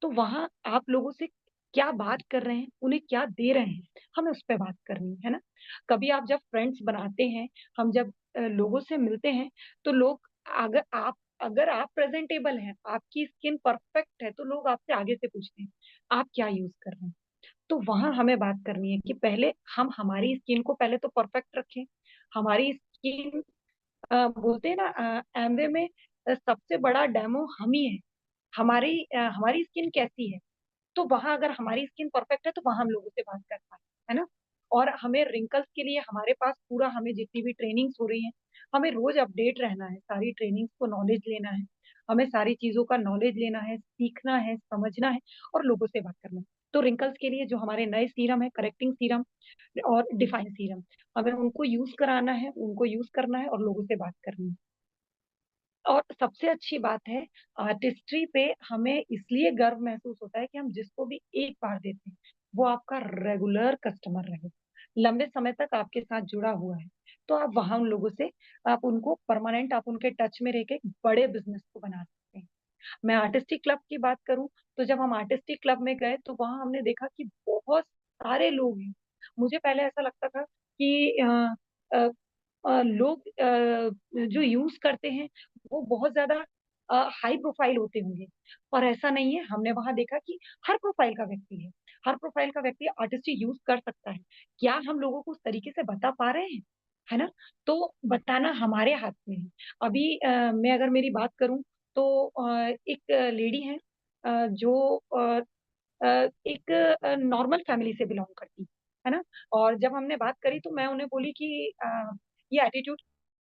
तो वहां आप लोगों से क्या बात कर रहे हैं, उन्हें क्या दे रहे हैं, हमें उस पर बात करनी है ना। कभी आप जब फ्रेंड्स बनाते हैं, हम जब लोगों से मिलते हैं, तो लोग, अगर आप प्रेजेंटेबल हैं, आपकी स्किन परफेक्ट है, तो लोग आपसे आगे से पूछते हैं आप क्या यूज कर रहे हैं। तो वहां हमें बात करनी है कि पहले हम हमारी स्किन को पहले तो परफेक्ट रखें। हमारी स्किन, बोलते हैं ना एमवे में सबसे बड़ा डेमो हम ही है, हमारी स्किन कैसी है। तो वहां अगर हमारी स्किन परफेक्ट है तो वहां हम लोगों से बात कर पाए। है ना। और हमें रिंकल्स के लिए हमारे पास पूरा, हमें जितनी भी ट्रेनिंग्स हो रही हैं, हमें रोज अपडेट रहना है, सारी ट्रेनिंग्स को नॉलेज लेना है, हमें सारी चीजों का नॉलेज लेना है, सीखना है, समझना है, और लोगों से बात करना है। तो रिंकल्स के लिए जो हमारे नए सीरम है, करेक्टिंग सीरम और डिफाइन सीरम, हमें उनको यूज कराना है, उनको यूज करना है और लोगों से बात करनी है। और सबसे अच्छी बात है, आर्टिस्ट्री पे हमें इसलिए गर्व महसूस होता है कि हम जिसको भी एक बार देते हैं वो आपका रेगुलर कस्टमर रहे, लंबे समय तक आपके साथ जुड़ा हुआ है। तो आप वहां उन लोगों से, आप उनको परमानेंट, आप उनके टच में रह के एक बड़े बिजनेस को बना सकते हैं। मैं आर्टिस्टिक क्लब की बात करूं, तो जब हम आर्टिस्टिक क्लब में गए तो वहां हमने देखा कि बहुत सारे लोग हैं। मुझे पहले ऐसा लगता था कि अ, लोग जो यूज करते हैं वो बहुत ज्यादा हाई प्रोफाइल होते होंगे, पर ऐसा नहीं है। हमने वहां देखा कि हर प्रोफाइल का व्यक्ति है, हर प्रोफाइल का व्यक्ति आर्टिस्ट्री यूज कर सकता है। क्या हम लोगों को उस तरीके से बता पा रहे हैं, है ना। तो बताना हमारे हाथ में है। अभी मैं अगर मेरी बात करूं तो एक लेडी है जो एक नॉर्मल फैमिली से बिलोंग करती है ना। और जब हमने बात करी तो मैं उन्हें बोली कि ये एटीट्यूड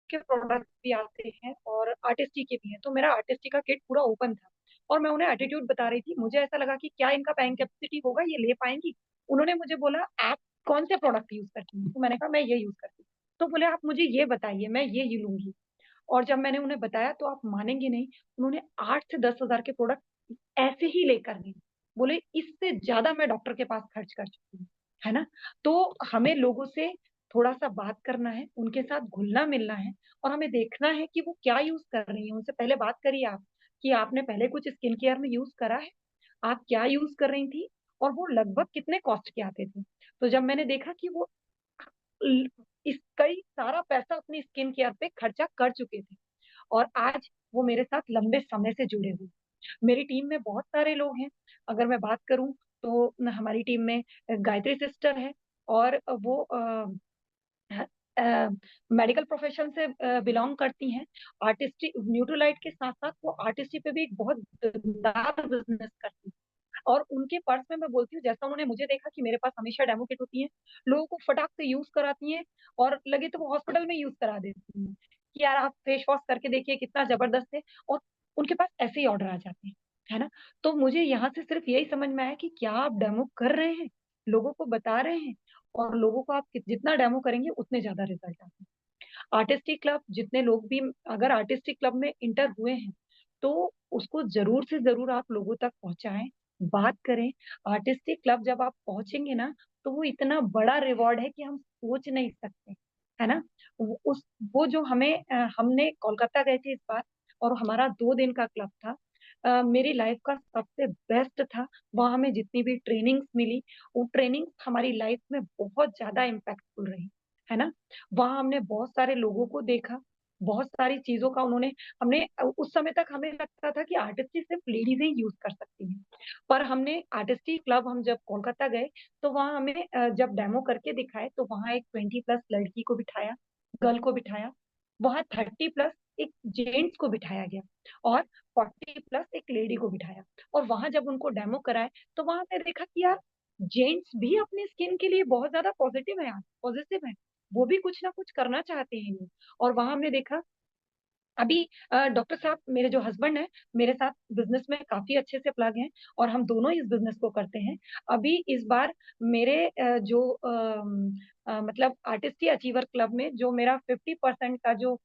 के प्रोडक्ट भी आते हैं और आर्टिस्टी के भी हैं। तो मेरा आर्टिस्टी का किट पूरा ओपन था और मैं उन्हें एटीट्यूड बता रही थी। मुझे ऐसा लगा कि क्या इनका पैइंग कैपेसिटी होगा, ये ले पाएंगी। उन्होंने मुझे बोला आप कौन से प्रोडक्ट यूज करती हैं, तो मैंने कहा मैं ये यूज करती हूँ। तो बोले आप मुझे ये बताइए, मैं ये लूंगी। और जब मैंने उन्हें बताया तो आप मानेंगे नहीं, उन्होंने 8 से 10 हजार के प्रोडक्ट ऐसे ही लेकर गए। बोले इससे ज्यादा मैं डॉक्टर के पास खर्च कर चुकी हूँ, है ना। तो हमें लोगों से थोड़ा सा बात करना है, उनके साथ घुलना मिलना है, और हमें देखना है कि वो क्या यूज कर रही है। उनसे पहले बात करिए आप कि आपने पहले कुछ स्किन केयर में यूज करा है, आप क्या यूज कर रही थी, और वो लगभग कितने कॉस्ट के आते थे। तो जब मैंने देखा कि वो इस कई सारा पैसा अपनी स्किन केयर पे खर्चा कर चुके थे, और आज वो मेरे साथ लंबे समय से जुड़े हुए। मेरी टीम में बहुत सारे लोग हैं। अगर मैं बात करूं तो हमारी टीम में गायत्री सिस्टर है, और वो मेडिकल प्रोफेशन से बिलोंग करती हैं। आर्टिस्टिक न्यूट्रोलाइट के साथ साथ वो आर्टिस्टी पे भी एक बहुत दमदार बिजनेस करती हैं। और उनके पर्स में मैं बोलती हूँ, जैसा उन्होंने मुझे देखा कि मेरे पास हमेशा डेमो किट होती है, लोगों को फटाक से यूज कराती हैं, और लगे तो वो हॉस्पिटल में यूज करा देती हैं कि यार आप फेस वॉश करके देखिए कितना जबरदस्त है, और उनके पास ऐसे ही ऑर्डर आ जाते हैं, है ना। तो मुझे यहाँ से सिर्फ यही समझ में आया कि क्या आप डेमो कर रहे हैं, लोगों को बता रहे हैं, और लोगों को आप जितना डेमो करेंगे उतने ज्यादा रिजल्ट आते हैं। आर्टिस्टिक क्लब जितने लोग भी अगर आर्टिस्टिक क्लब में इंटर हुए हैं तो उसको जरूर से जरूर आप लोगों तक पहुंचाएं, बात करें। आर्टिस्टिक क्लब जब आप पहुंचेंगे ना, तो वो इतना बड़ा रिवॉर्ड है कि हम सोच नहीं सकते, है ना। वो जो हमें हमने कोलकाता गए थे इस बार, और हमारा 2 दिन का क्लब था। मेरी लाइफ का सबसे बेस्ट था। वहाँ हमें जितनी भी ट्रेनिंग्स मिली, वो ट्रेनिंग हमारी लाइफ में बहुत ज्यादा इम्पैक्टफुल रही, है ना। वहां हमने बहुत सारे लोगों को देखा, बहुत सारी चीजों का उन्होंने, हमने उस समय तक हमें लगता था कि आर्टिस्टी सिर्फ लेडीज ही यूज कर सकती हैं, पर हमने आर्टिस्टी क्लब, हम जब कोलकाता गए तो वहां हमें जब डेमो करके दिखाए तो वहां एक 20+ लड़की को बिठाया, गर्ल को बिठाया, वहां 30+ एक जेंट्स को बिठाया गया, और 40+ एक लेडी को बिठाया। और वहां जब उनको डेमो कराए तो वहां पे देखा कि यार जेंट्स भी अपनी स्किन के लिए बहुत ज्यादा पॉजिटिव है यार, पॉजिटिव है, वो भी कुछ ना कुछ करना चाहते हैं ये। और वहां हमने देखा, अभी डॉक्टर साहब मेरे जो हस्बैंड है, मेरे साथ बिजनेस में काफी अच्छे से प्लग हैं, और हम दोनों इस बिजनेस को करते हैं। अभी इस बार मेरे जो मतलब आर्टिस्टी अचीवर क्लब में जो मेरा 50% का जो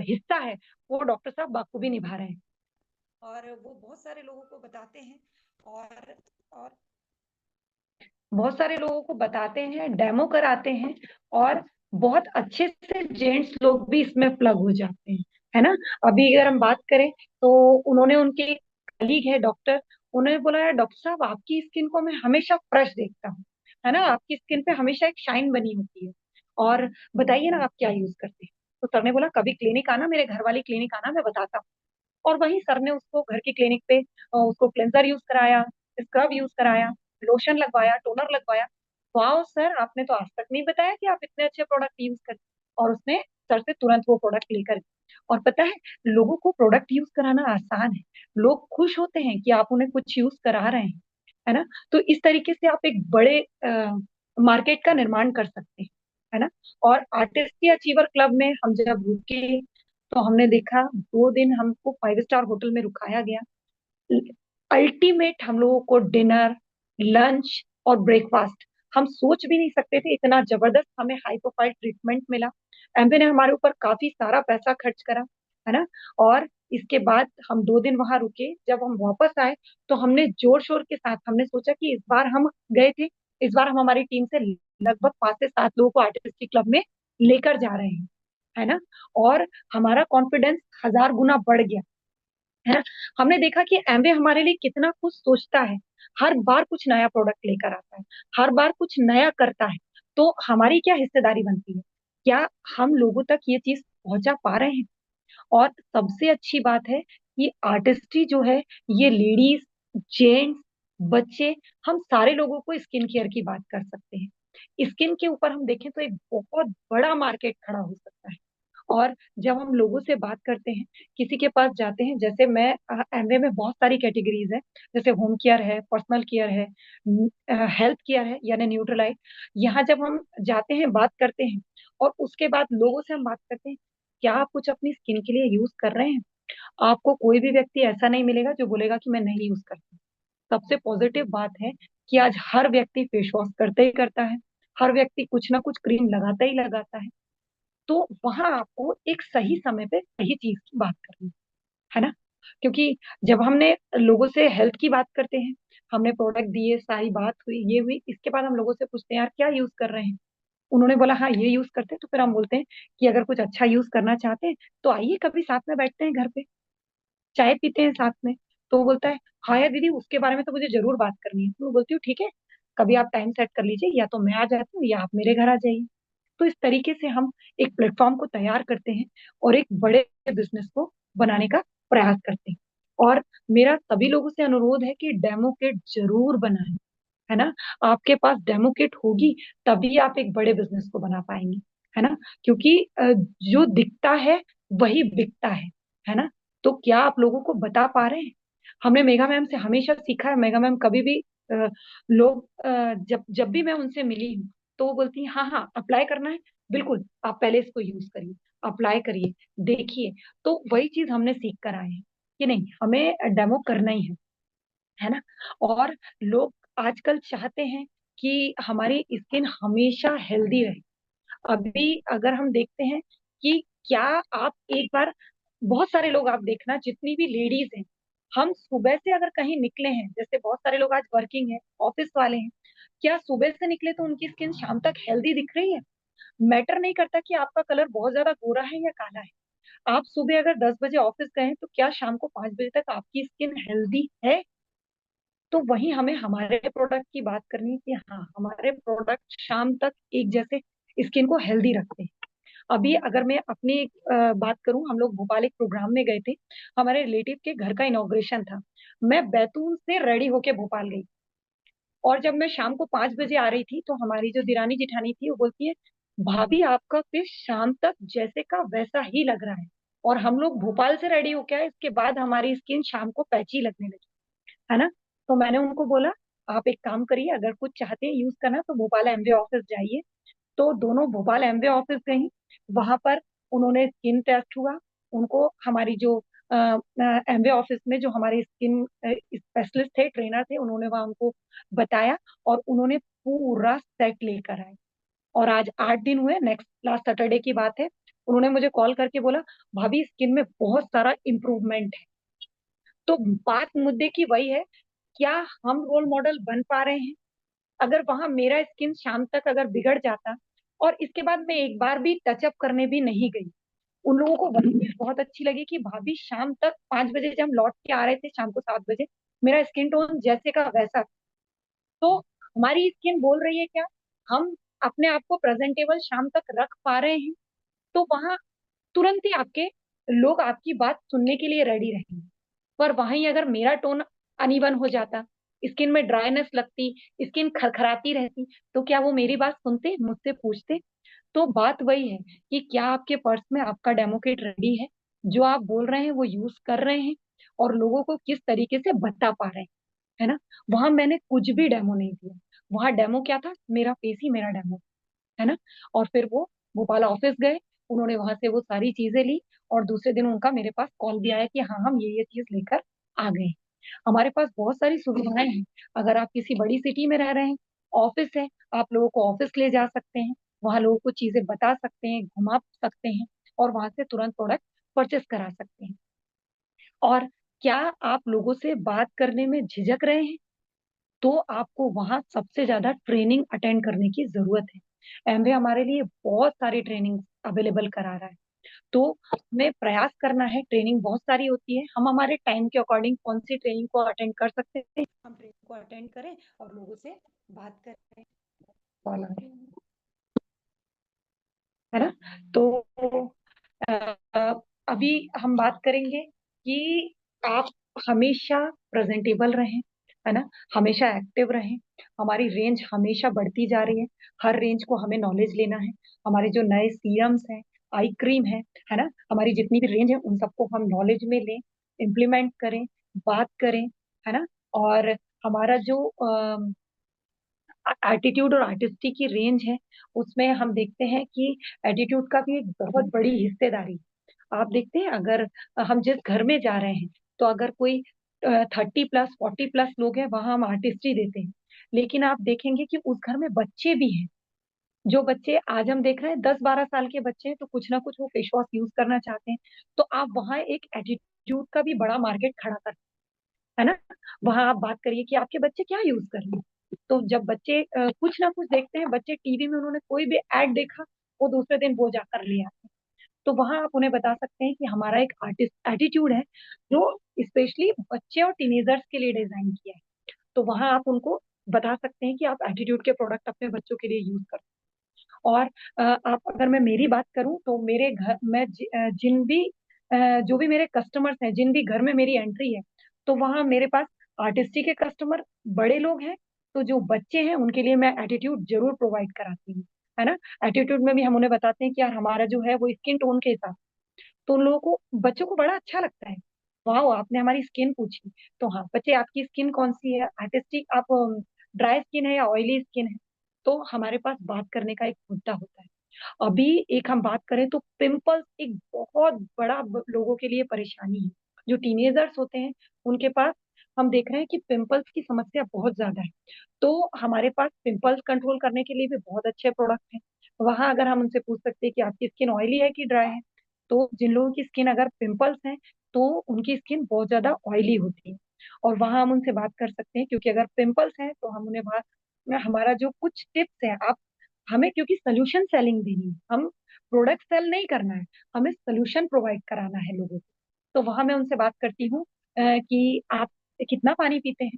हिस्सा है, वो डॉक्टर साहब बाखूबी निभा रहे हैं, और वो बहुत सारे लोगों को बताते हैं, और बहुत सारे लोगों को बताते हैं, डेमो कराते हैं, और बहुत अच्छे से जेंट्स लोग भी इसमें प्लग हो जाते हैं, है ना। अभी अगर हम बात करें तो उन्होंने, उनके कलीग है डॉक्टर, उन्होंने बोला है डॉक्टर साहब आपकी स्किन को मैं हमेशा फ्रेश देखता हूँ, है ना, आपकी स्किन पे हमेशा एक शाइन बनी होती है, और बताइए ना आप क्या यूज करते हैं। तो सर ने बोला कभी क्लिनिक आना, मेरे घर वाली क्लिनिक आना, मैं बताता हूँ। और वहीं सर ने उसको घर की क्लिनिक पे उसको क्लेंजर यूज कराया, स्क्रब यूज कराया, लोशन लगवाया, टोनर लगवाया। वाह सर, आपने तो आज तक नहीं बताया कि आप इतने अच्छे प्रोडक्ट यूज करते। और उसने सर से तुरंत वो प्रोडक्ट लेकर गई। और पता है, लोगों को प्रोडक्ट यूज कराना आसान है, लोग खुश होते हैं कि आप उन्हें कुछ यूज करा रहे हैं, है ना। तो इस तरीके से आप एक बड़े मार्केट का निर्माण कर सकते हैं, है ना। और आर्टिस्टी अचीवर क्लब में हम जब रुके तो हमने देखा 2 दिन हमको 5 स्टार होटल में रुकाया गया। अल्टीमेट हम लोगों को डिनर, लंच और ब्रेकफास्ट, हम सोच भी नहीं सकते थे इतना जबरदस्त हमें हाई प्रोफाइल ट्रीटमेंट मिला। एमवे ने हमारे ऊपर काफी सारा पैसा खर्च करा, है ना। और इसके बाद हम 2 दिन वहां रुके, जब हम वापस आए तो हमने जोर शोर के साथ हमने सोचा कि इस बार हम गए थे, इस बार हम हमारी टीम से लगभग 5 से 7 लोगों को आर्टिस्टिक क्लब में लेकर जा रहे हैं, है ना। और हमारा कॉन्फिडेंस 1000 गुना बढ़ गया, है ना। हमने देखा कि एमवे हमारे लिए कितना कुछ सोचता है, हर बार कुछ नया प्रोडक्ट लेकर आता है, हर बार कुछ नया करता है। तो हमारी क्या हिस्सेदारी बनती है, क्या हम लोगों तक ये चीज पहुंचा पा रहे हैं। और सबसे अच्छी बात है कि आर्टिस्ट्री जो है, ये लेडीज, जेंट्स, बच्चे, हम सारे लोगों को स्किन केयर की बात कर सकते हैं। स्किन के ऊपर हम देखें तो एक बहुत बड़ा मार्केट खड़ा हो सकता है। और जब हम लोगों से बात करते हैं, किसी के पास जाते हैं, जैसे मैं एमवे में बहुत सारी कैटेगरीज है, जैसे होम केयर है, पर्सनल केयर है, हेल्थ केयर है, यानी न्यूट्रलाइट। यहाँ जब हम जाते हैं, बात करते हैं, और उसके बाद लोगों से हम बात करते हैं, क्या आप कुछ अपनी स्किन के लिए यूज कर रहे हैं, आपको कोई भी व्यक्ति ऐसा नहीं मिलेगा जो बोलेगा कि मैं नहीं यूज करता। सबसे पॉजिटिव बात है कि आज हर व्यक्ति फेस वॉश करते ही करता है, हर व्यक्ति कुछ ना कुछ क्रीम लगाता ही लगाता है। तो वहां आपको एक सही समय पे सही चीज की बात करनी है ना। क्योंकि जब हमने लोगों से हेल्थ की बात करते हैं, हमने प्रोडक्ट दिए, सारी बात हुई, ये हुई, इसके बाद हम लोगों से पूछते हैं यार क्या यूज कर रहे हैं। उन्होंने बोला हाँ ये यूज करते हैं, तो फिर हम बोलते हैं कि अगर कुछ अच्छा यूज करना चाहते हैं तो आइए कभी साथ में बैठते हैं घर पे, चाय पीते हैं साथ में। तो वो बोलता है हाँ यार दीदी उसके बारे में तो मुझे जरूर बात करनी है। तो मैं बोलती हूँ ठीक है, कभी आप टाइम सेट कर लीजिए, या तो मैं आ जाती हूँ या आप मेरे घर आ जाइए। तो इस तरीके से हम एक प्लेटफॉर्म को तैयार करते हैं और एक बड़े बिजनेस को बनाने का प्रयास करते हैं। और मेरा सभी लोगों से अनुरोध है कि डेमो किट जरूर बनाएं, है ना। आपके पास डेमो किट होगी तभी आप एक बड़े बिजनेस को बना पाएंगे, है ना। क्योंकि जो दिखता है वही बिकता है ना। तो क्या आप लोगों को बता पा रहे हैं। हमने मेगा मैम से हमेशा सीखा है, मेगा मैम कभी भी लोग जब जब भी मैं उनसे मिली हूँ तो वो बोलती है हाँ हाँ अप्लाई करना है, बिल्कुल आप पहले इसको यूज करिए, अप्लाई करिए, देखिए। तो वही चीज हमने सीख कर आए हैं कि नहीं, हमें डेमो करना ही है ना। और लोग आजकल चाहते हैं कि हमारी स्किन हमेशा हेल्दी रहे। अभी अगर हम देखते हैं कि क्या आप एक बार, बहुत सारे लोग आप देखना, जितनी भी लेडीज हैं, हम सुबह से अगर कहीं निकले हैं, जैसे बहुत सारे लोग आज वर्किंग है, ऑफिस वाले हैं, क्या सुबह से निकले तो उनकी स्किन शाम तक हेल्दी दिख रही है। मैटर नहीं करता कि आपका कलर बहुत ज्यादा गोरा है या काला है, आप सुबह अगर 10 बजे ऑफिस गए हैं तो क्या शाम को 5 बजे तक आपकी स्किन हेल्दी है। तो वही हमें हमारे प्रोडक्ट की बात करनी है कि हाँ हमारे प्रोडक्ट शाम तक एक जैसे स्किन को हेल्दी रखते हैं। अभी अगर मैं अपनी बात करूं, हम लोग भोपाल एक प्रोग्राम में गए थे, हमारे रिलेटिव के घर का इनॉग्रेशन था। मैं बैतूल से रेडी होके भोपाल गई, और जब मैं शाम को 5 बजे आ रही थी तो हमारी जो दिरानी जिठानी थी वो बोलती है भाभी आपका फेस शाम तक जैसे का वैसा ही लग रहा है। और हम लोग भोपाल से रेडी होके आए, इसके बाद हमारी स्किन शाम को पैची लगने लगी, है ना। तो मैंने उनको बोला आप एक काम करिए, अगर कुछ चाहते हैं यूज करना तो भोपाल एमवे ऑफिस जाइए। तो दोनों भोपाल एमवे ऑफिस गई, वहां पर उन्होंने स्किन टेस्ट हुआ, उनको हमारी जो एमवे ऑफिस में जो हमारे स्किन स्पेशलिस्ट थे, ट्रेनर थे, उन्होंने वहां उनको बताया और उन्होंने पूरा सेट लेकर आए। और आज 8 दिन हुए, नेक्स्ट लास्ट सैटरडे की बात है, उन्होंने मुझे कॉल करके बोला भाभी स्किन में बहुत सारा इम्प्रूवमेंट है। तो बात मुद्दे की वही है, क्या हम रोल मॉडल बन पा रहे हैं। अगर वहां मेरा स्किन शाम तक अगर बिगड़ जाता और इसके बाद मैं एक बार भी टचअप करने भी नहीं गई, उन लोगों को वही चीज बहुत अच्छी लगी कि भाभी शाम तक 5 बजे जब हम लौट के आ रहे थे शाम को 7 बजे, मेरा स्किन टोन जैसे का वैसा। तो हमारी स्किन बोल रही है क्या, हम अपने आप को प्रेजेंटेबल शाम तक रख पा रहे हैं। तो वहां तुरंत ही आपके लोग आपकी बात सुनने के लिए रेडी रहेंगे। पर वहीं अगर मेरा टोन अनइवन हो जाता, स्किन में ड्राइनेस लगती, स्किन खरखराती रहती, तो क्या वो मेरी बात सुनते, मुझसे पूछते। तो बात वही है कि क्या आपके पर्स में आपका डेमो किट रेडी है, जो आप बोल रहे हैं वो यूज कर रहे हैं और लोगों को किस तरीके से बता पा रहे हैं। है ना। वहां मैंने कुछ भी डेमो नहीं दिया। वहां डेमो क्या था, मेरा फेस ही मेरा डेमो, है ना। और फिर वो भोपाल ऑफिस गए, उन्होंने वहां से वो सारी चीजें ली, और दूसरे दिन उनका मेरे पास कॉल भी आया कि हाँ हम ये चीज लेकर आ गए। हमारे पास बहुत सारी सुविधाएं हैं। अगर आप किसी बड़ी सिटी में रह रहे हैं, ऑफिस है, आप लोगों को ऑफिस ले जा सकते हैं, वहां लोगों को चीजें बता सकते हैं, घुमा सकते हैं, और वहां से तुरंत प्रोडक्ट परचेस करा सकते हैं। और क्या आप लोगों से बात करने में झिझक रहे हैं, तो आपको वहां सबसे ज्यादा ट्रेनिंग अटेंड करने की जरूरत है। एमवे हमारे लिए बहुत सारी ट्रेनिंग अवेलेबल करा रहा है। तो हमें प्रयास करना है, ट्रेनिंग बहुत सारी होती है, हम हमारे टाइम के अकॉर्डिंग कौन सी ट्रेनिंग को अटेंड कर सकते हैं, हम ट्रेनिंग को अटेंड करें और लोगों से बात करें। कॉल आ रही है ना। तो अभी हम बात करेंगे कि आप हमेशा प्रेजेंटेबल रहें, है ना, हमेशा एक्टिव रहें। हमारी रेंज हमेशा बढ़ती जा रही है, हर रेंज को हमें नॉलेज लेना है। हमारे जो नए सीरम्स हैं, आई क्रीम है ना, हमारी जितनी भी रेंज है उन सबको हम नॉलेज में लें, इम्प्लीमेंट करें, बात करें, है ना। और हमारा जो एटीट्यूड और आर्टिस्टिक की रेंज है, उसमें हम देखते हैं कि एटीट्यूड का भी एक बहुत बड़ी हिस्सेदारी। आप देखते हैं, अगर हम जिस घर में जा रहे हैं, तो अगर कोई 30+ 40+ लोग हैं, वहां हम आर्टिस्ट्री देते हैं। लेकिन आप देखेंगे कि उस घर में बच्चे भी हैं। जो बच्चे आज हम देख रहे हैं 10-12 साल के बच्चे हैं, तो कुछ ना कुछ वो फेस वॉश यूज करना चाहते हैं। तो आप वहां एक एटीट्यूड का भी बड़ा मार्केट खड़ा कर, है ना। वहां आप बात करिए कि आपके बच्चे क्या यूज कर रहे हैं। तो जब बच्चे कुछ ना कुछ देखते हैं, बच्चे टीवी में उन्होंने कोई भी एड देखा, वो दूसरे दिन वो जाकर ले आते हैं। तो वहां आप उन्हें बता सकते हैं कि हमारा एक आर्टिस्ट एटीट्यूड है, जो स्पेशली बच्चे और टीनेजर्स के लिए डिजाइन किया है। तो वहां आप उनको बता सकते हैं कि आप एटीट्यूड के प्रोडक्ट अपने बच्चों के लिए यूज कर। और आप, अगर मैं मेरी बात करूं, तो मेरे घर में जिन भी जो भी मेरे कस्टमर्स हैं, जिन भी घर में मेरी एंट्री है, तो वहाँ मेरे पास आर्टिस्टी के कस्टमर बड़े लोग हैं। तो जो बच्चे हैं उनके लिए मैं एटीट्यूड जरूर प्रोवाइड कराती हूँ, है ना। एटीट्यूड में भी हम उन्हें बताते हैं कि यार हमारा जो है वो स्किन टोन के हिसाब, तो उन लोगों को, बच्चों को बड़ा अच्छा लगता है। वाह, आपने हमारी स्किन पूछी। तो हाँ बच्चे, आपकी स्किन कौन सी है, आर्टिस्टिक, आप ड्राई स्किन है या ऑयली स्किन है, तो हमारे पास बात करने का एक मुद्दा होता है। अभी एक हम बात करें तो पिंपल्स एक बहुत बड़ा लोगों के लिए परेशानी है। जो टीनेजर्स होते हैं, उनके पास हम देख रहे हैं कि पिंपल्स की समस्या बहुत ज्यादा है। तो हमारे पास पिंपल्स कंट्रोल करने के लिए भी बहुत अच्छे प्रोडक्ट हैं। वहां अगर हम उनसे पूछ सकते हैं कि आपकी स्किन ऑयली है कि ड्राई है, तो जिन लोगों की स्किन अगर पिंपल्स हैं, तो उनकी स्किन बहुत ज्यादा ऑयली होती है। और वहां हम उनसे बात कर सकते हैं, क्योंकि अगर पिंपल्स हैं तो हम उन्हें वहां में हमारा जो कुछ टिप्स है, आप, हमें क्योंकि सोल्यूशन सेलिंग देनी है, हम प्रोडक्ट सेल नहीं करना है, हमें सोल्यूशन प्रोवाइड कराना है लोगों को। तो वहां मैं उनसे बात करती हूँ कि आप कितना पानी पीते हैं।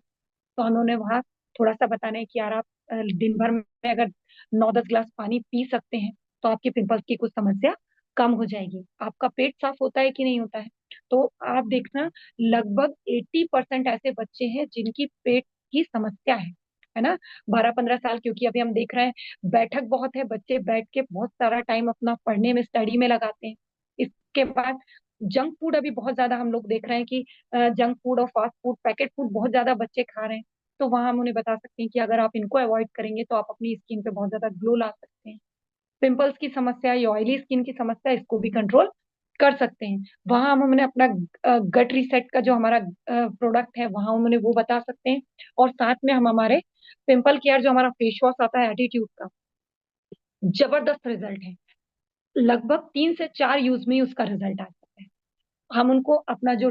तो हमें उन्हें वहां थोड़ा सा बताना है कि यार आप दिन भर में अगर 9-10 ग्लास पानी पी सकते हैं, तो आपके पिंपल्स की कुछ समस्या कम हो जाएगी। आपका पेट साफ होता है कि नहीं होता है, तो आप देखना, लगभग 80% ऐसे बच्चे हैं जिनकी पेट की समस्या है ना। 12-15 साल, क्योंकि अभी हम देख रहे हैं बैठक बहुत है, बच्चे बैठ के बहुत सारा टाइम अपना पढ़ने में, स्टडी में लगाते हैं। इसके बाद जंक फूड अभी बहुत ज्यादा हम लोग देख रहे हैं कि जंक फूड और फास्ट फूड, पैकेट फूड बहुत ज्यादा बच्चे खा रहे हैं। तो वहां हम उन्हें बता सकते हैं कि अगर आप इनको अवॉइड करेंगे तो आप अपनी स्किन पे बहुत ज्यादा ग्लो ला सकते हैं। पिंपल्स की समस्या या ऑयली स्किन की समस्या, इसको भी कंट्रोल कर सकते हैं। वहां हम उन्हें अपना गट रीसेट का जो हमारा प्रोडक्ट है, वहां हम उन्हें वो बता सकते हैं। और साथ में हम हमारे पिंपल केयर जो हमारा फेस वॉश आता है एटीट्यूड का, जबरदस्त रिजल्ट है। लगभग 3 से 4 यूज में ही उसका रिजल्ट आ जाता है। हम उनको अपना जो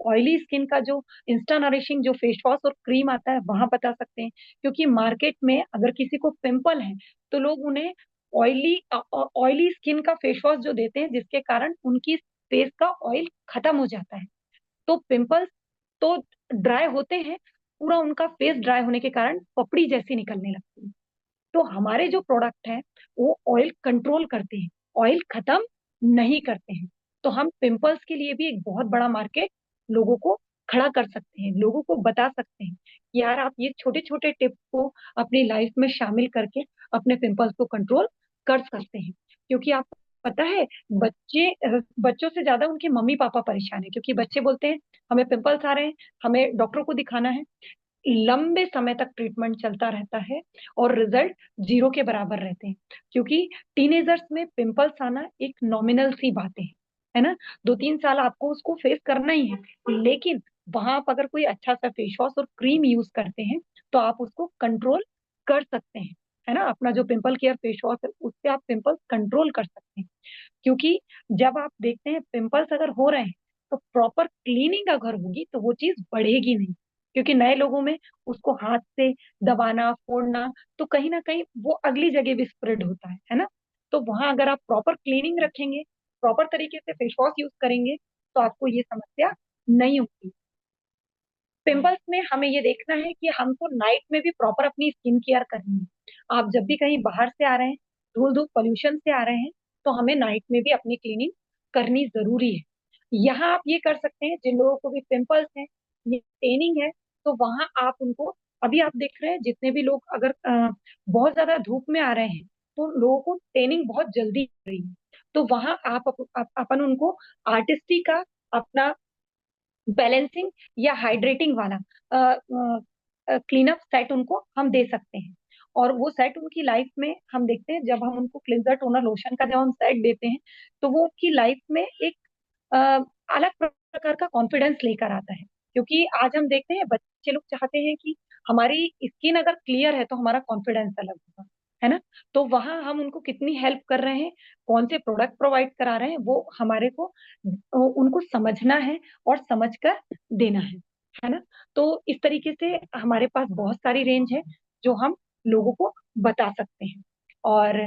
ऑयली स्किन का जो इंस्टा नरिशिंग जो फेस वॉश और क्रीम आता है वहां बता सकते हैं। क्योंकि मार्केट में अगर किसी को पिंपल है, तो लोग उन्हें ऑयली ऑयली स्किन का फेस वॉश जो देते हैं, जिसके कारण उनकी फेस का ऑयल खत्म हो जाता है। तो पिंपल्स तो ड्राई होते हैं, पूरा उनका फेस ड्राई होने के कारण पपड़ी जैसी निकलने लगती है। तो हमारे जो प्रोडक्ट हैं, वो ऑयल कंट्रोल करते हैं, ऑयल खत्म नहीं करते हैं। तो हम पिंपल्स के लिए भी एक बहुत बड़ा मार्केट लोगों को खड़ा कर सकते हैं, लोगों को बता सकते हैं कि यार आप ये छोटे छोटे टिप्स को अपनी लाइफ में शामिल करके अपने पिंपल्स को कंट्रोल कर सकते हैं। क्योंकि आपको पता है, बच्चों से ज्यादा उनके मम्मी पापा परेशान है, क्योंकि बच्चे बोलते हैं हमें पिंपल्स आ रहे हैं, हमें डॉक्टर को दिखाना है। लंबे समय तक ट्रीटमेंट चलता रहता है और रिजल्ट जीरो के बराबर रहते हैं, क्योंकि टीनेजर्स में पिंपल्स आना एक नॉमिनल सी बातें है ना। 2-3 साल आपको उसको फेस करना ही है, लेकिन वहां आप अगर कोई अच्छा सा फेस वॉश और क्रीम यूज करते हैं तो आप उसको कंट्रोल कर सकते हैं, है ना। अपना जो पिंपल केयर फेस वॉश है उससे आप पिंपल्स कंट्रोल कर सकते हैं, क्योंकि जब आप देखते हैं पिंपल्स अगर हो रहे हैं तो प्रॉपर क्लीनिंग अगर होगी तो वो चीज बढ़ेगी नहीं, क्योंकि नए लोगों में उसको हाथ से दबाना फोड़ना, तो कहीं ना कहीं वो अगली जगह भी स्प्रेड होता है ना। तो वहां अगर आप प्रॉपर क्लीनिंग रखेंगे, प्रॉपर तरीके से फेस वॉश यूज करेंगे, तो आपको ये समस्या नहीं होगी। पिंपल्स में हमें ये देखना है कि हमको नाइट में भी प्रॉपर अपनी स्किन केयर करनी है। आप जब भी कहीं बाहर से आ रहे हैं, धूल धूप पोल्यूशन से आ रहे हैं, तो हमें नाइट में भी अपनी क्लीनिंग करनी जरूरी है। यहाँ आप ये कर सकते हैं, जिन लोगों को भी पिंपल्स हैं, ये टेनिंग है, तो वहां आप उनको, अभी आप देख रहे हैं जितने भी लोग अगर बहुत ज्यादा धूप में आ रहे हैं तो लोगों को टेनिंग बहुत जल्दी हो रही है, तो वहां अपन उनको आर्टिस्टी का अपना बैलेंसिंग या हाइड्रेटिंग वाला क्लीन अप सेट उनको हम दे सकते हैं। और वो सेट उनकी लाइफ में हम देखते हैं, जब हम उनको क्लिंजर टोनर लोशन का जब हम सेट देते हैं तो वो उनकी लाइफ में एक अ, अलग प्रकार का कॉन्फिडेंस लेकर आता है, क्योंकि आज हम देखते हैं बच्चे लोग चाहते हैं कि हमारी स्किन अगर क्लियर है तो हमारा कॉन्फिडेंस अलग होगा, है ना। तो वहां हम उनको कितनी हेल्प कर रहे हैं, कौन से प्रोडक्ट प्रोवाइड करा रहे हैं, वो हमारे को उनको समझना है और समझकर देना है ना। तो इस तरीके से हमारे पास बहुत सारी रेंज है जो हम लोगों को बता सकते हैं। और